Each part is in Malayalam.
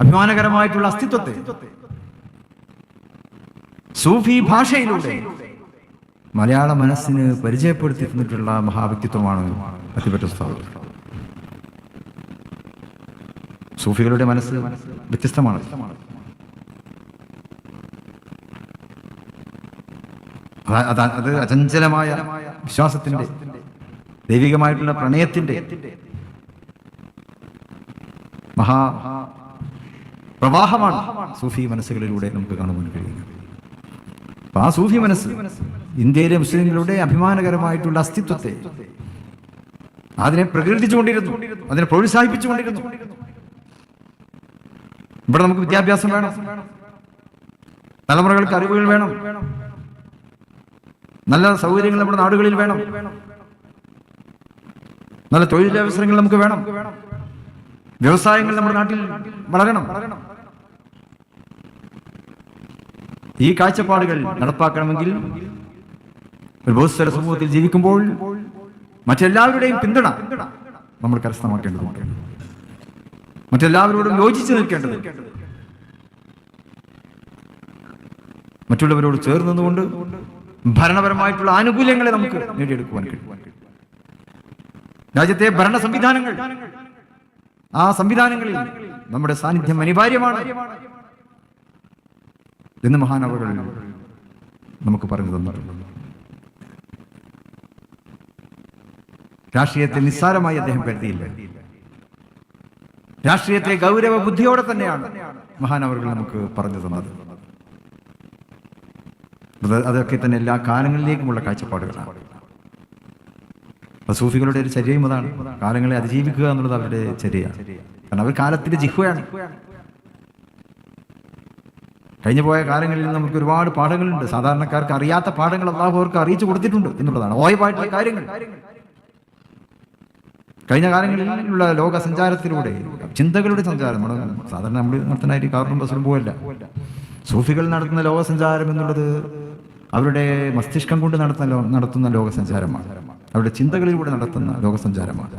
അഭിമാനകരമായിട്ടുള്ള അസ്തിത്വത്തെ സൂഫി ഭാഷയിലൂടെ മലയാള മനസ്സിന് പരിചയപ്പെടുത്തി തന്നിട്ടുള്ള മഹാവ്യക്തിത്വമാണ് അത്തിപ്പറ്റ ഉസ്താദ്. സൂഫികളുടെ മനസ്സ് വ്യത്യസ്തമാണ്. അത് അചഞ്ചലമായ വിശ്വാസത്തിന്റെ, ദൈവികമായിട്ടുള്ള പ്രണയത്തിന്റെ മഹാ പ്രവാഹമാണ് സൂഫി മനസ്സുകളിലൂടെ നമുക്ക് കാണുവാൻ കഴിയുന്നത്. അപ്പൊ ആ സൂഫി മനസ്സ് ഇന്ത്യയിലെ മുസ്ലിങ്ങളുടെ അഭിമാനകരമായിട്ടുള്ള അസ്തിത്വത്തെ അതിനെ പ്രകീർത്തിച്ചുകൊണ്ടിരുന്നു, അതിനെ പ്രോത്സാഹിപ്പിച്ചുകൊണ്ടിരുന്നു. ഇവിടെ നമുക്ക് വിദ്യാഭ്യാസം വേണം, തലമുറകൾക്ക് അറിവുകൾ വേണം, നല്ല സൗകര്യങ്ങൾ നമ്മുടെ നാടുകളിൽ വേണം, നല്ല തൊഴിലവസരങ്ങൾ നമുക്ക് വേണം, വ്യവസായങ്ങൾ നമ്മുടെ നാട്ടിൽ വളരണം. ഈ കാഴ്ചപ്പാടുകൾ നടപ്പാക്കണമെങ്കിൽ ഒരു ബഹുസ്വര സമൂഹത്തിൽ ജീവിക്കുമ്പോൾ മറ്റെല്ലാവരുടെയും പിന്തുണ നമ്മൾ കരസ്ഥമാക്കേണ്ടതുണ്ട്. മറ്റെല്ലാവരോടും യോജിച്ച് നിൽക്കേണ്ടത്, മറ്റുള്ളവരോട് ചേർന്ന് നിന്നുകൊണ്ട് ഭരണപരമായിട്ടുള്ള ആനുകൂല്യങ്ങളെ നമുക്ക് നേടിയെടുക്കുവാൻ കഴിയും. രാജ്യത്തെ ഭരണ സംവിധാനങ്ങൾ, ആ സംവിധാനങ്ങളിൽ നമ്മുടെ സാന്നിധ്യം അനിവാര്യമാണ് എന്ന് മഹാനവകൾ നമുക്ക് പറഞ്ഞു തന്നിട്ടുണ്ട്. രാഷ്ട്രീയത്തെ നിസ്സാരമായി അദ്ദേഹം കരുതിയില്ല. രാഷ്ട്രീയത്തെ ഗൗരവ ബുദ്ധിയോടെ തന്നെയാണ് മഹാനവകൾ നമുക്ക് പറഞ്ഞു തന്നത്. അതൊക്കെ തന്നെ എല്ലാ കാലങ്ങളിലേക്കുമുള്ള കാഴ്ചപ്പാടുകളാണ്. സൂഫികളുടെ ഒരു ചര്യയും അതാണ്, കാലങ്ങളെ അതിജീവിക്കുക എന്നുള്ളത് അവരുടെ ചര്യയാണ്. കാരണം അവർ കാലത്തിന്റെ ജിഹ്വയാണ്. കഴിഞ്ഞു പോയ കാലങ്ങളിൽ നമുക്ക് ഒരുപാട് പാഠങ്ങളുണ്ട്. സാധാരണക്കാർക്ക് അറിയാത്ത പാഠങ്ങൾ അല്ലാഹു അവർക്ക് അറിയിച്ചു കൊടുത്തിട്ടുണ്ട് എന്നുള്ളതാണ് ഓയവായിട്ടുള്ള കാര്യങ്ങൾ. കഴിഞ്ഞ കാലങ്ങളിലുള്ള ലോക സഞ്ചാരത്തിലൂടെ ചിന്തകളുടെ സഞ്ചാരം സാധാരണ നമ്മൾ നടത്തുന്നതായിട്ട് കാറും ബസ്സിലും പോവല്ല. സൂഫികൾ നടത്തുന്ന ലോകസഞ്ചാരം എന്നുള്ളത് അവരുടെ മസ്തിഷ്കം കൊണ്ട് നടത്തുന്ന ലോകസഞ്ചാരമാണ്. അവരുടെ ചിന്തകളിലൂടെ നടത്തുന്ന ലോകസഞ്ചാരമാണ്.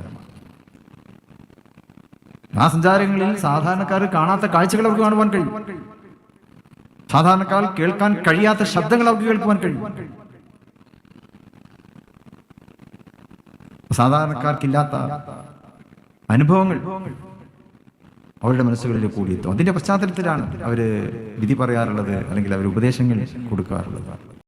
ആ സഞ്ചാരങ്ങളിൽ സാധാരണക്കാർ കാണാത്ത കാഴ്ചകൾ അവർക്ക് കാണുവാൻ കഴിയും. സാധാരണക്കാർ കേൾക്കാൻ കഴിയാത്ത ശബ്ദങ്ങൾ അവർക്ക് കേൾക്കുവാൻ കഴിയും. സാധാരണക്കാർക്കില്ലാത്ത അനുഭവങ്ങൾ അവരുടെ മനസ്സുകളിൽ കൂടിയെത്തും. അതിന്റെ പശ്ചാത്തലത്തിലാണ് അവര് വിധി പറയാറുള്ളത്, അല്ലെങ്കിൽ അവർ ഉപദേശങ്ങൾ കൊടുക്കാറുള്ളത്.